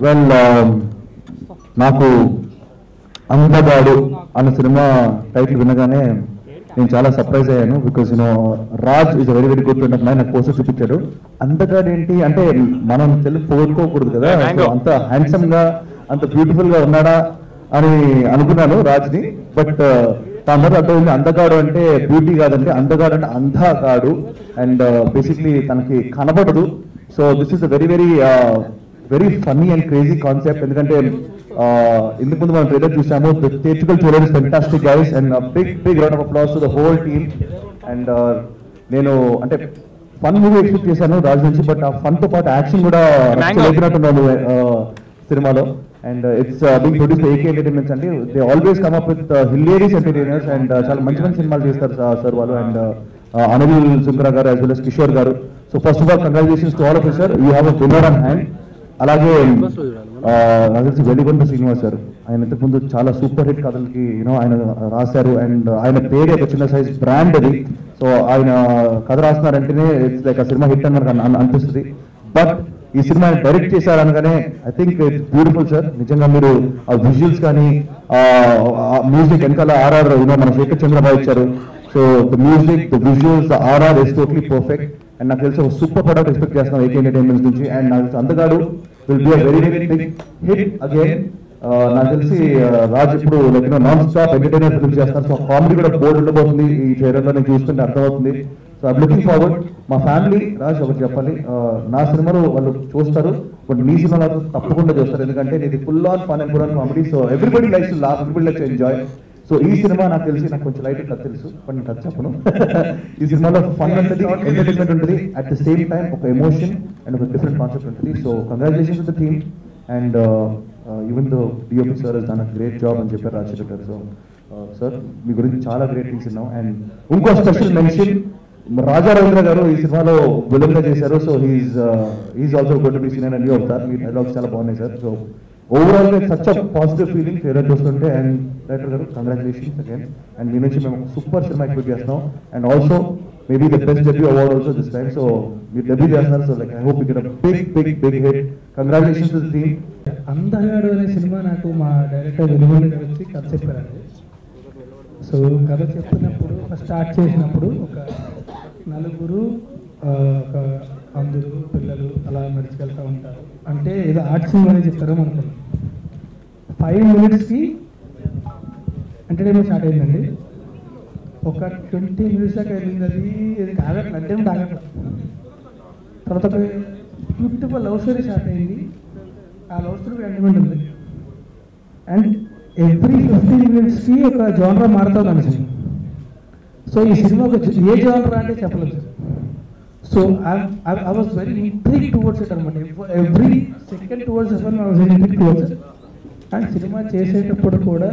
Well నాకు అంధగాడు అన్న cinema title వినగానే నేను చాలా సర్ప్రైజ్ అయ్యాను. Because Raj is very very good friend of mine. నాకు పోస్టర్ చూపించాడు. అంధగాడు ఏంటి అంటే మనం తెలుగు పోగొట్టుకోకూడదు కదా, అంత హ్యాండ్సమ్ గా అంత బ్యూటిఫుల్ గా ఉన్నాడా అని అనుకున్నాను రాజ్ని. బట్ తను అర్థమైంది అందగాడు అంటే బ్యూటీ కాదంటే అందగాడు అంటే అంధగాడు. అండ్ బేసిక్లీ తనకి కనబడదు. So this is a very very very funny and crazy concept. ఎందుకంటే ఇందుకు ముందు మనం ట్రైలర్ చూసాము. The theatrical trailer is fantastic guys and big round of applause to the whole team. And నేను అంటే ఫన్ మూవీ ఎక్స్పెక్ట్ చేశాను రాజ్ నుంచి. But ఆ ఫన్ తో పాటు యాక్షన్ కూడా లేపినట్టున్నాను సినిమాలో. And it's being produce AK entertainments అండి. They always come up with hilarious entertainers and చాలా మంచి మంచి సినిమాలు చేస్తారు సార్ వాళ్ళు. అండ్ అనిల్ సుంకరా గారు యాజ్ వెల్ as కిషోర్ గారు. So first of all congratulations to all of you sir. You have a winner on hand. అలాగే నాకు తెలిసి వెలిగొండ శ్రీనివాస్ గారు, ఆయన ఇంతకుముందు చాలా సూపర్ హిట్ కథలకి ఆయన రాశారు. అండ్ ఆయన పేరు ఒక చిన్న సైజ్ బ్రాండ్ అది. సో ఆయన కథ రాస్తున్నారంటేనే ఇట్స్ లైక్ ఆ సినిమా హిట్ అని మనకు అనిపిస్తుంది. బట్ ఈ సినిమా డైరెక్ట్ చేశారు అనగానే I think it's beautiful sir. నిజంగా మీరు ఆ విజువల్స్ కానీ మ్యూజిక్ వెనకాల ఆర్ఆర్ మన శేఖర్ చంద్ర ఇచ్చారు. So the music, the visuals, the RR is totally perfect. And నాకు తెలిసి ఒక సూపర్ ప్రొడక్ట్ ఎక్స్పెక్ట్ చేస్తున్నాం ఏకే ఎంటర్టైన్మెంట్స్ నుంచి. అండ్ నాకు తెలిసి Andagadu will be a very very big hit again. నాకు తెలిసి రాజ్ ఇప్పుడు like non stop entertainer film చేస్తారు. సో కామెడీ కూడా బోర్డు ఉండబోతుంది ఈ ట్రైలర్ లో. నేను చూస్తుంటే అర్థమవుతుంది. So I'm looking forward. మా ఫ్యామిలీ రాజ్ ఒకటి చెప్పాలి, నా సినిమాలో వాళ్ళు చూస్తారు బట్ మీ సినిమాలో తప్పకుండా చూస్తారు. ఎందుకంటే ఇది full on fun and full on comedy. So everybody likes to laugh, everybody likes to enjoy. So ఈ సినిమా నాకు తెలిసి నాకు కొంచెం లైట్ కథ తెలుసు బట్ నేను కథ చెప్పను. ఈ సినిమాలో ఫన్ ఉంటుంది, ఎంటర్టైన్మెంట్ ఉంటుంది, అట్ ద సేమ్ టైం ఒక ఎమోషన్ అండ్ ఒక డిఫరెంట్ కాన్సెప్ట్ ఉంటుంది. So congratulations to the team. And even though DOP sir is done a great job అని చెప్పారు రాజశేఖర్ గారు. సో సార్ మీ గురించి చాలా గ్రేట్ థింగ్స్ విన్నాం. అండ్ ఇంకో స్పెషల్ మెన్షన్, రంద్ర గారు ఈ సినిమాలో విలన్ గా చేశారు. So he's also going to be seen and new అవుతారు. మీ డైలాగ్స్ చాలా బాగున్నాయి సార్. సో ఓవరాల్ గా such a positive feeling trailer చూస్తుంటే. And director garu congratulations again. And మీ నుంచి మేము సూపర్ సినిమా ఎక్స్పెక్ట్ చేస్తున్నాం. And also maybe the best debut award also this time. So మీరు డెబ్యూ చేస్తున్నారు. So like I hope you get a big big big hit. Congratulations to the team. Andagadu అనే cinema నాకు మా director Veligonda గారు వచ్చి కథ చెప్పారండి. సో కథ చెప్తున్నప్పుడు స్టార్ట్ చేసినప్పుడు ఒక నలుగురు ఒక అందరు పిల్లలు అలా నడిచికెళ్తూ ఉంటారు. అంటే ఏదో ఆర్ట్ సినిమా అని చెప్తారో అనుకున్నాం. 5 minutesకి ఎంటర్టైన్మెంట్ స్టార్ట్ అయిందండి. ఒక 20 minutes దాకా వెళ్ళింది. అది ఇది కాగట్లేదు అంటే ఆగట్లేదు. తర్వాత బ్యూటిఫుల్ లవ్ స్టోరీ స్టార్ట్ అయింది. ఆ లవ్ స్టోరీ ఎంటర్టైన్మెంట్ ఉంది. అండ్ ఎవ్రీ 15 minutesకి ఒక జోనరా మారుతుంది అనిపించింది. సో ఈ సినిమా ఏ జోనరా అంటే చెప్పలేదు. So I was very intrigued towards it అనమాట. Every second towards I was intrigued towards it. And cinema చేసేటప్పుడు కూడా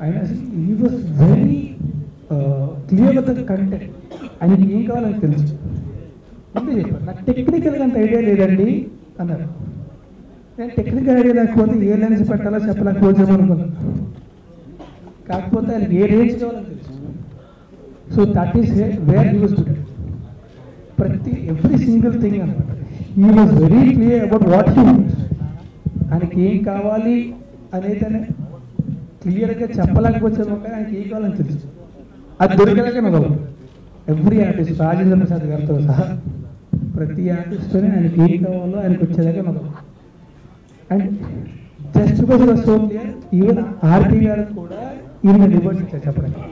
ఆయన he was very clear with the content. ఆయనకి ఏం కావాలని తెలుసు. ముందే చెప్పారు నాకు టెక్నికల్గా అంత ఐడియా లేదండి అన్నారు. నేను టెక్నికల్ ఐడియా లేకపోతే ఏ లెన్స్ పెట్టాలో చెప్పలేకపోతే అనుకున్నాను. కాకపోతే ఆయనకి ఏ రేంజ్ కావాలని తెలుసు. So that is where he was good. ప్రతి ఎవ్రీ సింగిల్ థింగ్ అనమాట. He was very clear about what he wants. ఆయనకి ఏం కావాలి అనేది క్లియర్గా చెప్పలేకపోతే ఆయనకి ఏం కావాలని తెలుసు. అది దొరికేలాగా నవ్వు. ఎవ్రీ ఆర్టిస్ట్ రాజేంద్ర ప్రసాద్ గారితో సహా ప్రతి ఆర్టిస్ట్తోనే ఆయనకి ఏం కావాలో ఆయనకు వచ్చేదాకా నవ్వు. And just because it was so clear, even RP garu కూడా ఈయన రివర్స్ ఇచ్చారు చెప్పడానికి.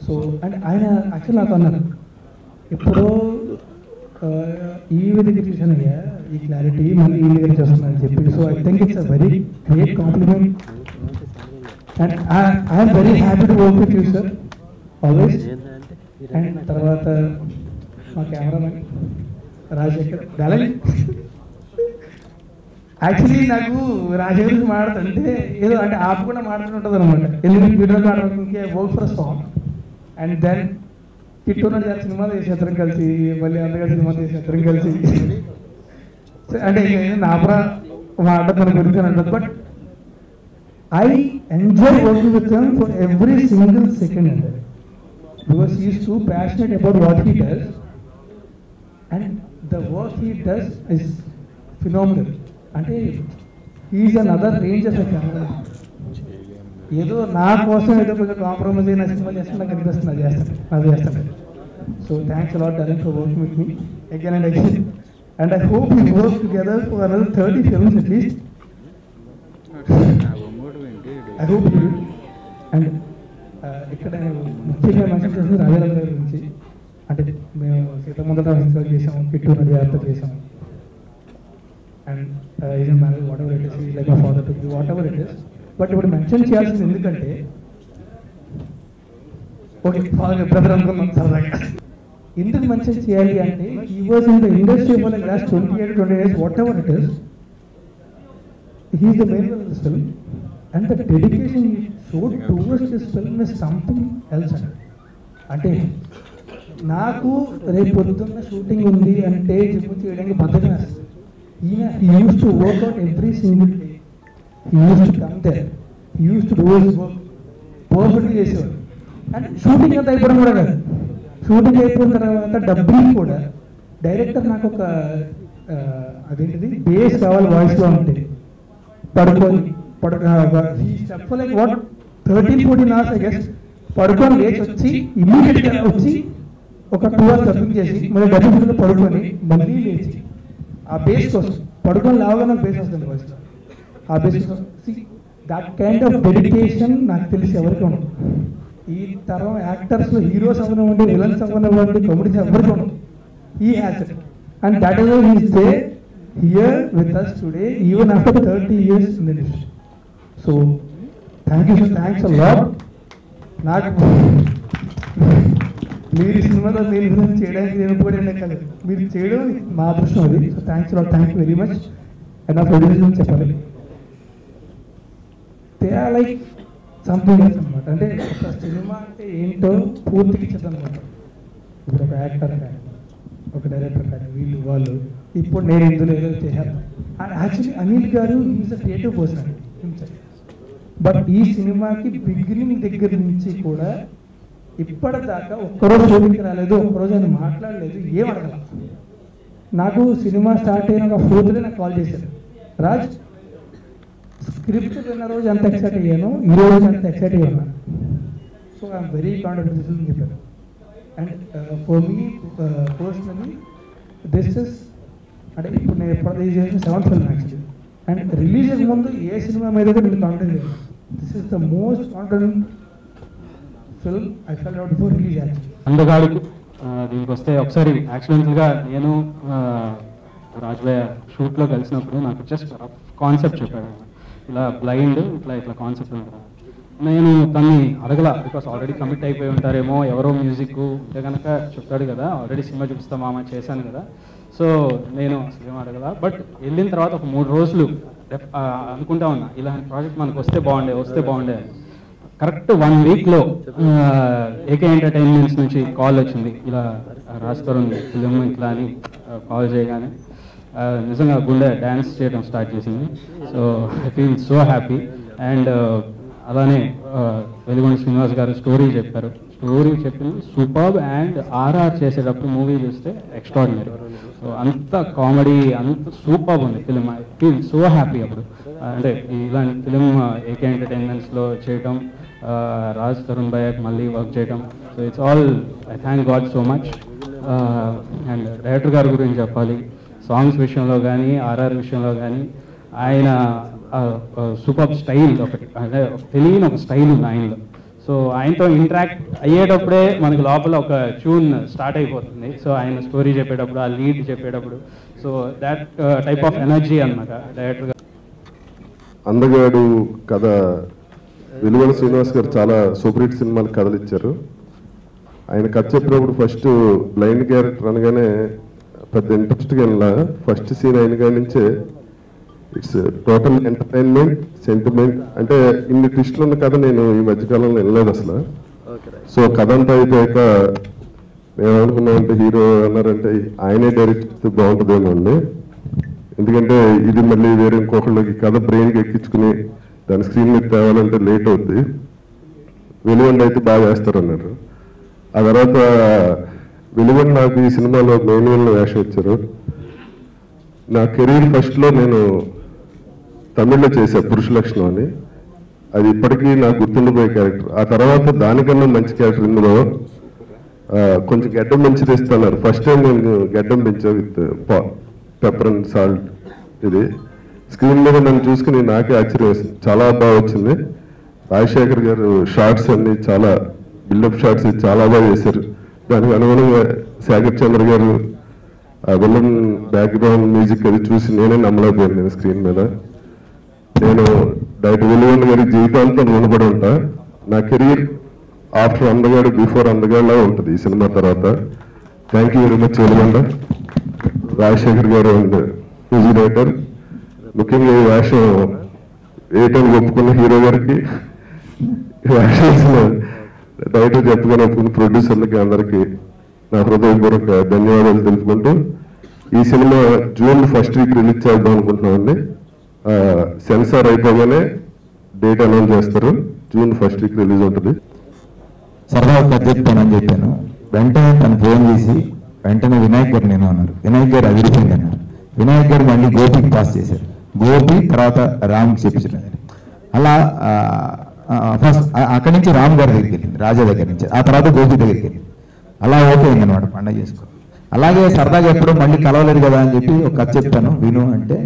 సో అండ్ ఆయన యాక్చువల్ నాకు అన్నారు ఎప్పుడో ఈ విధంగా చూసాను అయ్యా ఈ క్లారిటీ మళ్ళీ ఈ విధంగా చూస్తున్నాను చెప్పి. So I think it's a very great compliment. And I'm very happy to work with you sir always. And తర్వాత మా కెమెరామెన్ రాజశేఖర్ డలన్. యాక్చువల్లీ నాకు రాజశేఖర్ మాట్లాడుతుంటే ఏదో అంటే ఆపకుండా మాట్లాడుతుంటుంది అనమాట. ఎందుకంటే వీడియో మాట్లాడుతుంటే work for song. And then కిట్టున్న సినిమా చేసేద్దరం కలిసి మళ్ళీ అందగాడు సినిమా చేసేద్దరం కలిసి అంటే నాపరా మాట మన గురించి అంటుంది. But I enjoy working with him for every single second అండి. Because he is too passionate about what he does and the work he does is phenomenal. అంటే is another range of camera. ఏదో నా కోసం ఏదో కొంచెం compromise అయిన cinema చేస్తున్నా కనిపిస్తుంది, అది చేస్తాను. So thanks a lot darling for working with me again and again, and I hope we work together for another 30 films at least. I hope you do. And ఇక్కడ ముఖ్యంగా మెన్షన్ చేసిన రాజేంద్ర గారి గురించి. అంటే మేము సీతముందట హిస్టరీ చేసాము, కిట్టు విద్యార్థి చేసాము, and is marriage what ever it is, like my father to be what ever it is. But ఇప్పుడు మెన్షన్ చేయాల్సింది ఎందుకంటే, ఓకే ఫాదర్ బ్రదర్ అనుకున్నాం సరదాగా, ఎందుకు మెన్షన్ చేయాలి అంటే he was in the industry for the last 28-20 years, what ever it is, he is the main of this film. And the dedication he showed towards this film is something else. అంటే నాకు రేపు పొద్దున్న shooting ఉంది అంటే gym చేయడానికి బద్దగా ఈయన he used to work out every single day. He used to come there. He used to do his work perfectly చేసేవాడు. And shooting అంతా అయిపోవడం కూడా కాదు, షూటింగ్ అయిపోయిన తర్వాత డబ్బింగ్ కూడా డైరెక్టర్ నాకు ఒక అదేంటిది బేస్ కావాలి వాయిస్లో ఉంటే పడుకొని like what 13-14 hours I guess పడుకొని లేచి వచ్చి ఇమ్మీడియట్గా వచ్చి ఒక 2 hours డబ్బింగ్ చేసి మళ్ళీ డబ్బింగ్లో పడుకొని మళ్ళీ లేచి ఆ బేస్ కోసం పడుకొని లాగానే బేస్ వస్తుంది వాయిస్లో. ఆ bass that kind of dedication నాకు తెలిసి ఎవరికి ఉండదు. ఈ తరం యాక్టర్స్లో హీరోస్ అవ్వనివ్వండి, విలన్స్ అవ్వనివ్వండి, కామెడీస్ ఎవరికి ఉండదు. He has it, and that is why he is there here with us today even after 30 years in the industry. So thank you, thanks a lot. నాకు మీరు సినిమాలో నేను చేయడానికి నేను కూడా కాదు, మీరు చేయడం మా అదృష్టం అది. So thanks lot, thank you very much. And నా ప్రొడ్యూసర్ చెప్పాలి, they are like something else అనమాట. అంటే ఒక సినిమా అంటే ఏంటో పూర్తిగా ఇచ్చేద్దాం అనమాట. ఇప్పుడు ఒక యాక్టర్ కానీ ఒక డైరెక్టర్ కానీ వీళ్ళు వాళ్ళు ఇప్పుడు నేను ఇందులో ఏదో చేశాను. అండ్ యాక్చువల్లీ అనిల్ గారు is a creative person himself. But ఈ సినిమాకి బిగినింగ్ దగ్గర నుంచి కూడా ఇప్పటిదాకా ఒక్కరోజు షూటింగ్కి రాలేదు, ఒక్కరోజు ఆయన మాట్లాడలేదు, ఏం అడగల. నాకు సినిమా స్టార్ట్ అయిన ఒక 4th డే నాకు కాల్ చేశారు, రాజ్ స్క్రిప్ట్ విన్న రోజు ఎంత ఎక్సైట్ అయ్యాను, ఈ రోజు ఎంత ఎక్సైట్ అయ్యాను. సో ఐఎమ్ వెరీ కాన్ఫిడెంట్ అని చెప్పారు. And for me personally this is అంటే ఇప్పుడు నేను ఎప్పుడు చేసిన 7th film actually. And release ముందు ఏ సినిమా మీద కూడా నేను కాన్ఫిడెంట్ లేదు. This is the most confident film I felt out before release actually. అందగాడుకు దీనికి వస్తే ఒకసారి యాక్సిడెంటల్గా నేను రాజ్భయ్య షూట్లో కలిసినప్పుడు నాకు జస్ట్ కాన్సెప్ట్ చెప్పాడు, ఇలా బ్లైండ్ ఇట్లా కాన్సెప్ట్ ఉంటుంది. నేను తన్ని అడగల, బికాస్ ఆల్రెడీ కమిట్ అయిపోయి ఉంటారేమో, ఎవరో మ్యూజిక్ ఉంటే కనుక చెప్తాడు కదా, ఆల్రెడీ సినిమా చూపిస్తామా చేశాను కదా, సో నేను సినిమా అడగల. బట్ వెళ్ళిన తర్వాత ఒక 3 రోజులు అనుకుంటా ఉన్నా, ఇలాంటి ప్రాజెక్ట్ మనకు వస్తే బాగుండే అని. కరెక్ట్ 1 వీక్లో ఏకే ఎంటర్టైన్మెంట్స్ నుంచి కాల్ వచ్చింది, ఇలా రాజ్ తరుణ్ ఫిలిం ఇట్లా అని కాల్ చేయగానే నిజంగా గుండె డ్యాన్స్ చేయడం స్టార్ట్ చేసింది. So I feel so happy. And అలానే వెలిగొండ శ్రీనివాస్ గారు స్టోరీ చెప్పారు, స్టోరీ చెప్పింది సూపర్బ్. అండ్ ఆర్ఆర్ చేసేటప్పుడు మూవీ చూస్తే ఎక్స్ట్రాడినరీ. సో అంత కామెడీ, అంత సూపర్బ్ ఉంది film. I feel so happy అప్పుడు. అంటే ఇలాంటి ఫిలిం ఏకే ఎంటర్టైన్మెంట్స్లో చేయటం, రాజ్ తరుణ్ భయ్యకి మళ్ళీ వర్క్ చేయటం, so it's all I thank God so much. And director గారి గురించి చెప్పాలి, సాంగ్స్ విషయంలో కానీ ఆర్ఆర్ విషయంలో కానీ ఆయన సూపర్ స్టైల్, ఒకటి అంటే తెలియని ఒక స్టైల్ ఉంది ఆయనలో. సో ఆయనతో ఇంటరాక్ట్ అయ్యేటప్పుడే మనకి లోపల ఒక ట్యూన్ స్టార్ట్ అయిపోతుంది. సో ఆయన స్టోరీ చెప్పేటప్పుడు, ఆ లీడ్ చెప్పేటప్పుడు, so that type of energy అనమాట డైరెక్టర్. అందగాడు కథ వెలిగొండ శ్రీనివాస్ గారు చాలా సూపర్ హిట్ సినిమాలు కథలు ఇచ్చారు. ఆయన కథ చెప్పినప్పుడు ఫస్ట్ బ్లైండ్ క్యారెక్టర్ అనగానే పెద్ద ఇంట్రెస్ట్గా వెళ్ళా. ఫస్ట్ సీన్ అయిన నుంచే ఇట్స్ టోటల్ ఎంటర్టైన్మెంట్, సెంటిమెంట్. అంటే ఇన్ని ట్విస్టులు ఉన్న కథ నేను ఈ మధ్యకాలంలో వెళ్ళలేదు అసలు. సో కథ అంతా అయిపోయాక మేము అనుకున్నామంటే హీరో అన్నారంటే ఆయనే డైరెక్ట్ చేస్తే బాగుంటుందేమో అండి, ఎందుకంటే ఇది మళ్ళీ వేరే ఇంకొకళ్ళకి కథ బ్రెయిన్కి ఎక్కించుకుని దాని స్క్రీన్ మీద తేవాలంటే లేట్ అవుద్ది, వెలిగొండ అయితే బాగా వేస్తారన్నారు. ఆ తర్వాత వెలిగొండ నాకు ఈ సినిమాలో మెయిన్ వేషం ఇచ్చారు. నా కెరీర్ ఫస్ట్లో నేను తమిళ్లో చేశా పురుష లక్షణం అని. అది ఇప్పటికీ నాకు గుర్తుండిపోయే క్యారెక్టర్. ఆ తర్వాత దానికన్నా మంచి క్యారెక్టర్ ఇందులో కొంచెం గడ్డం పెంచి తెస్తున్నారు. ఫస్ట్ టైం నేను గడ్డం పెంచా విత్ పెప్పర్ అండ్ సాల్ట్. ఇది స్క్రీన్ మీద నన్ను చూసుకుని నాకే ఆశ్చర్యం వేసింది, చాలా బాగా వచ్చింది. రాజశేఖర్ గారు షార్ట్స్ అన్ని చాలా బిల్డప్ షార్ట్స్ చాలా బాగా చేశారు. దానికి అనుగుణంగా శేఖర్ చంద్ర గారు విలన్ బ్యాక్గ్రౌండ్ మ్యూజిక్ అది చూసి నేనే నమ్మలేకపోయాను. నేను స్క్రీన్ మీద నేను డైరెక్టర్ వెలిగొండ గారి జీవితాంతం రుణపడి ఉంటా. నా కెరీర్ ఆఫ్టర్ అందగాడు బిఫోర్ అందగాడులా ఉంటుంది ఈ సినిమా తర్వాత. Thank you very much Veligonda, Rajasekhar గారు అండ్ మ్యూజిక్ డైరెక్టర్. ముఖ్యంగా ఈ వేషం వేయటానికి ఒప్పుకున్న హీరో గారికి, వేషాల్సిన డైరెక్టర్ చెప్పుకొని ఒప్పుకున్న ప్రొడ్యూసర్లకి అందరికీ నా హృదయపూర్వక ధన్యవాదాలు తెలుపుకుంటూ, ఈ cinema June 1st week release చేద్దాం అనుకుంటున్నామండి. సెన్సార్ అయిపోగానే డేట్ అనౌన్స్ చేస్తారు. జూన్ 1st వీక్ రిలీజ్ ఉంటుంది. సరదాగా కథ చెప్తానని చెప్పాను. వెంటనే తను ఫోన్ చేసి వెంటనే వినాయక్ గారు నేను అన్నారు. వినాయక్ గారు అదిరిపోయింది అన్నారు. వినాయక్ గారు మళ్ళీ గోపికి పాస్ చేశారు. గోపి తర్వాత రామ్కి చెప్పించారు. అలా ఫస్ట్ అక్కడి నుంచి రామ్ గారి దగ్గరికి వెళ్ళింది, రాజా దగ్గర నుంచి. ఆ తర్వాత గోపి దగ్గరికి వెళ్ళింది. అలా ఓకే అయింది అనమాట పండగ చేసుకో. అలాగే సరదాగా ఎప్పుడు మళ్ళీ కలవలేదు కదా అని చెప్పి ఒక కథ చెప్తాను విను అంటే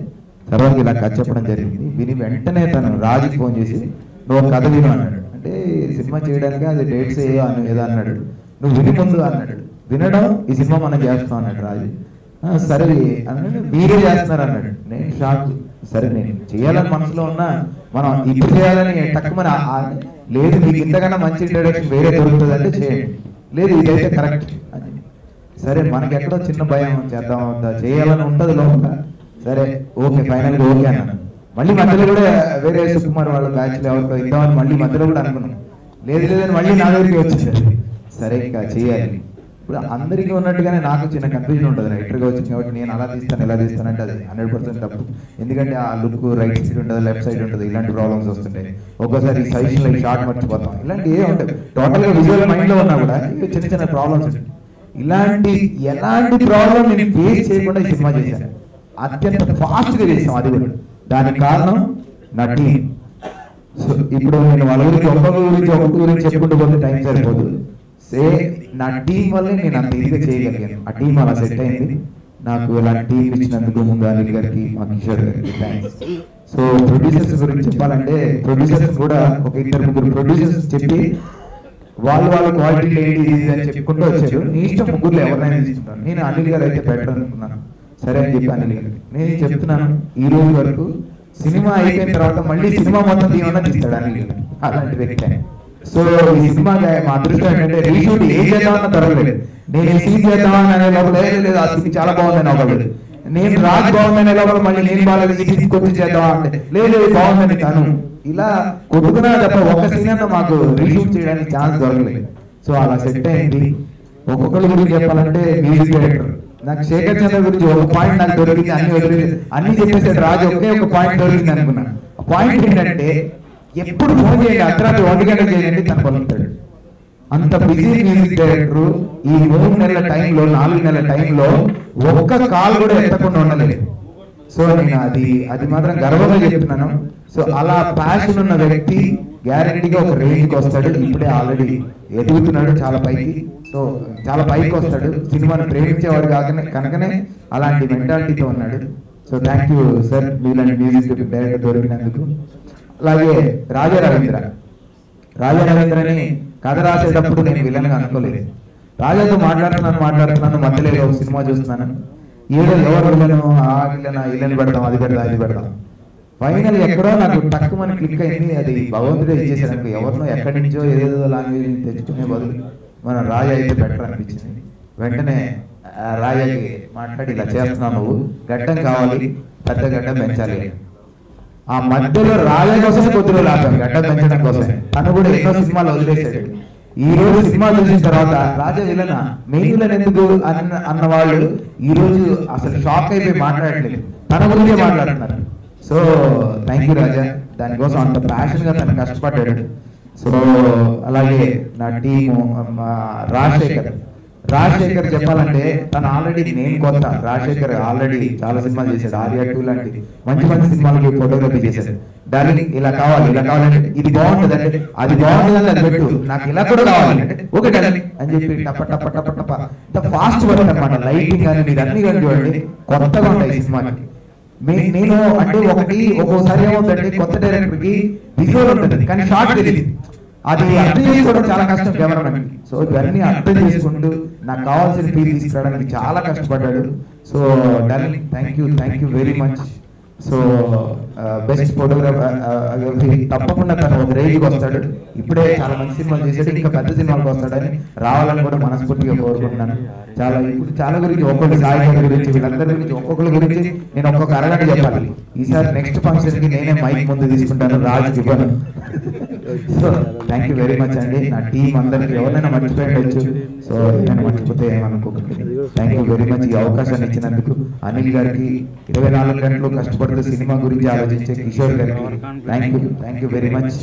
సరదాగా ఇలా కథ చెప్పడం జరిగింది. విని వెంటనే తను రాజుకి ఫోన్ చేసి నువ్వు ఒక కథ విను అన్నాడు. అంటే సినిమా చేయడానికి అది డేట్స్ ఏదో అన్నాడు. నువ్వు విని ముందు అన్నాడు. వినడం ఈ సినిమా మనం చేస్తాం అన్నాడు రాజు. సరే అన్నాడు. మీరే చేస్తున్నారు అన్నాడు. నేను షాక్. సరే నేను చేయాలని మనసులో ఉన్నా మనం ఇప్పుడు చేయాలని తక్కువ లేదు, మీకు ఇంతకన్నా మంచి ఇంట్రడక్షన్ వేరే దొరుకుతుంది అంటే చేయండి, లేదు ఇదైతే కరెక్ట్ అని. సరే మనకి ఎక్కడో చిన్న భయం, చేద్దాం చేయాలని ఉంటుంది లోపల. సరే ఓకే ఫైనల్గా ఓకే అన్నాను. మళ్ళీ మధ్యలో కూడా వేరే సుకుమార్ వాళ్ళ బ్యాచ్లో ఎవరికో ఇద్దామని మళ్ళీ మధ్యలో కూడా అనుకున్నాం. లేదు లేదని మళ్ళీ నా దగ్గరికి వచ్చింది. సరే ఇంకా చేయాలి. ఇప్పుడు అందరికీ ఉన్నట్టుగానే నాకు చిన్న కన్ఫ్యూజన్ ఉంటుంది. రైటర్గా వచ్చింది కాబట్టి నేను అలా తీస్తాను ఇలా తీస్తాను అంటే అది 100% తప్పు. ఎందుకంటే ఆ లుక్ రైట్ సైడ్ ఉంటుంది, లెఫ్ట్ సైడ్ ఉంటుంది, ఇలాంటి ప్రాబ్లమ్స్ వస్తుంటాయి. ఒక్కోసారి సైజులో షార్ట్ మర్చిపోతాం, ఇలాంటి ఏ ఉంటాయి. టోటల్గా విజువల్ మైండ్లో ఉన్నా కూడా చిన్న చిన్న ప్రాబ్లమ్స్ ఉంటాయి. ఎలాంటి ప్రాబ్లం నేను ఫేస్ చేయకుండా ఈ సినిమా చేశాను. అత్యంత ఫాస్ట్గా చేసాం. అది కూడా దానికి కారణం నా టీం. సో ఇప్పుడు నేను వాళ్ళ గురించి ఒక్కొక్క గురించి చెప్పుకుంటూ పోతే టైం సరిపోదు. నా టీం వల్లే నేను అంత ఇదిగా చేయగలిగాను. ఆ టీం అలా సెట్ అయింది. నాకు ఇలాంటి టీం ఇచ్చినందుకు ముందు అనిల్ గారికి, మా కిషోర్ గారికి థ్యాంక్స్. సో ప్రొడ్యూసర్స్ గురించి చెప్పాలంటే ప్రొడ్యూసర్స్ కూడా ఒక 2-3 ప్రొడ్యూసర్స్ చెప్పి వాళ్ళ క్వాలిటీ ఏంటి ఇది అని చెప్పుకుంటూ వచ్చారు. నీ ఇష్టం ముగ్గురులో ఎవరైనా తీసుకుంటాను. నేను అనిల్ గారు అయితే బెటర్ అనుకున్నాను. సరే అని చెప్పి అనిల్ గారు నేను చెప్తున్నాను, ఈ రోజు వరకు సినిమా అయిపోయిన తర్వాత మళ్ళీ సినిమా మొత్తం ఏమన్నా తీస్తాడు అనిల్ గారు, అలాంటి వ్యక్తి. సో ఈ సినిమా మా అదృష్టం ఏంటంటే రీషూట్ ఏం చేద్దామన్నా దొరకలేదు. నేను ఏ సీన్ చేద్దామని అనే లోపల లేదు ఆ సీన్ చాలా బాగుందని ఒకళ్ళు, నేను రాజ్ బాగుందనే లోపల మళ్ళీ నేను బాగాలేదు ఈ సీన్ కొంచెం చేద్దామా అంటే లేదు బాగుందని తను. ఇలా కొట్టుకున్నా తప్ప ఒక్క సీన్ అన్నా మాకు రీషూట్ చేయడానికి ఛాన్స్ దొరకలేదు. సో అలా సెట్ అయింది. ఒక్కొక్కరి గురించి చెప్పాలంటే మ్యూజిక్ డైరెక్టర్ నాకు శేఖర్ చంద్ర గురించి ఒక పాయింట్ నాకు దొరికింది, అన్ని చెప్పేసాడు రాజు. ఒకే ఒక పాయింట్ దొరికింది అనుకున్నాను. ఆ పాయింట్ ఏంటంటే ఎప్పుడు ఫోన్ చేయండి, అర్ధరాత్రి 1 గంట చేయండి తను పలుకుతాడు. అంత బిజీ మ్యూజిక్ డైరెక్టర్ ఈ 3 నెలల టైంలో 4 నెలల టైంలో ఒక్క కాల్ కూడా ఎత్తకుండా ఉండలేదు. సో నేను అది మాత్రం గర్వంగా చెప్తున్నాను. సో అలా ప్యాషన్ ఉన్న వ్యక్తి గ్యారెంటీగా ఒక రేంజ్కి వస్తాడు. ఇప్పుడే ఆల్రెడీ ఎదుగుతున్నాడు చాలా పైకి. సో చాలా పైకి వస్తాడు. సినిమాను ప్రేమించేవాడు కనుకనే అలాంటి మెంటాలిటీతో ఉన్నాడు. సో థ్యాంక్ యూ సార్ మీలాంటి మ్యూజిక్ డైరెక్టర్ దొరికినందుకు. అలాగే రాజేంద్రని కథ రాసేటప్పుడు నేను విలన్గా అనుకోలేదు. రాజాతో మాట్లాడుతున్నాను మధ్యలో ఒక సినిమా చూస్తున్నాను. ఏదో ఎవరు విలను ఆ విలన ఇల్లని పెడతాం, అది పెడతాం. ఫైనల్ ఎక్కడో నాకు తక్కువని క్లిక్ అయింది. అది భగవంతుడే ఇచ్చేసాడు. ఎవరినో ఎక్కడి నుంచో ఏదేదో లాంగ్వేజ్ తెచ్చుకునే బదులు మన రాజా అయితే బెటర్ అనిపించింది. వెంటనే రాజాకి మాట్లాడి ఇలా చేస్తున్నావు, నువ్వు గడ్డం కావాలి, పెద్ద గడ్డం పెంచాలి. ఆ మధ్యలో రాజా కోసమే కొద్దిగా లాభం గడ్డం పెంచడం కోసమే. తను కూడా ఎన్నో సినిమాలు వదిలేశాడు. ఈ రోజు సినిమా చూసిన తర్వాత రాజా విలన మెయిన్ విలన్ ఎందుకు అన్న వాళ్ళు ఈ రోజు అసలు షాక్ అయిపోయి మాట్లాడలేదు, తన గురించే మాట్లాడుతున్నారు. సో థ్యాంక్ యూ రాజా, దానికోసం అంత ప్యాషన్ గా తను కష్టపడ్డాడు. సో అలాగే నా టీము రాజశేఖర్ చెప్పాలంటే తను ఆల్రెడీ నేను కొత్త, రాజశేఖర్ ఆల్రెడీ చాలా సినిమాలు చేశాడు, ఆర్యా 2 లాంటి మంచి మంచి సినిమాలకి ఫోటోగ్రఫీ చేశాడు. డార్లింగ్ ఇలా కావాలంటే ఇది బాగుంటుంది అంటే అది బాగుంటుంది అది పెట్టు, నాకు ఇలా కూడా కావాలంటే ఓకే డార్లింగ్ అని చెప్పి టప టప టప టప ఇంత ఫాస్ట్ వర్క్ అనమాట. లైటింగ్ కానీ మీరు అన్ని కానీ చూడండి కొత్తగా ఉంటాయి ఈ సినిమాకి. నేను అంటే ఒక్కోసారి ఏమవుతుందంటే కొత్త డైరెక్టర్ కి విజువల్ ఉంటుంది కానీ షార్ట్ తెలియదు, అది అర్థం చేసుకోవడం చాలా కష్టం కెమెరామెన్. సో ఇవన్నీ అర్థం చేసుకుంటూ నాకు కావాల్సిన ఫీల్ తీసుకురావడానికి చాలా కష్టపడ్డాడు. So darling thank you very much. So best photographer తప్పకుండా తను ఒక రేంజ్కి వస్తాడు. ఇప్పుడే చాలా మంచి సినిమాలు చేశాడు, ఇంకా పెద్ద సినిమాలకు వస్తాడని రావాలని కూడా మనస్ఫూర్తిగా కోరుకుంటున్నాను. ఇప్పుడు చాలా గురించి ఒక్కొక్క సాయి గురించి వీళ్ళందరి గురించి ఒక్కొక్కరి గురించి నేను ఒక్కొక్క అరగంట చెప్పాలి. ఈసారి నెక్స్ట్ ఫంక్షన్ కి నేనే మైక్ ముందు తీసుకుంటాను, రాజు ఇవ్వను. So thank you very much అండి. నా టీం అందరికి ఎవరైనా మర్చిపోయవచ్చు, సో ఏమైనా మర్చిపోతే ఏమనుకోకండి. థ్యాంక్ యూ వెరీ మచ్ ఈ అవకాశాన్ని ఇచ్చినందుకు. అనిల్ గారికి 24 గంటలు కష్టపడుతూ సినిమా గురించి ఆలోచించే కిషోర్ గారికి థ్యాంక్ యూ వెరీ మచ్.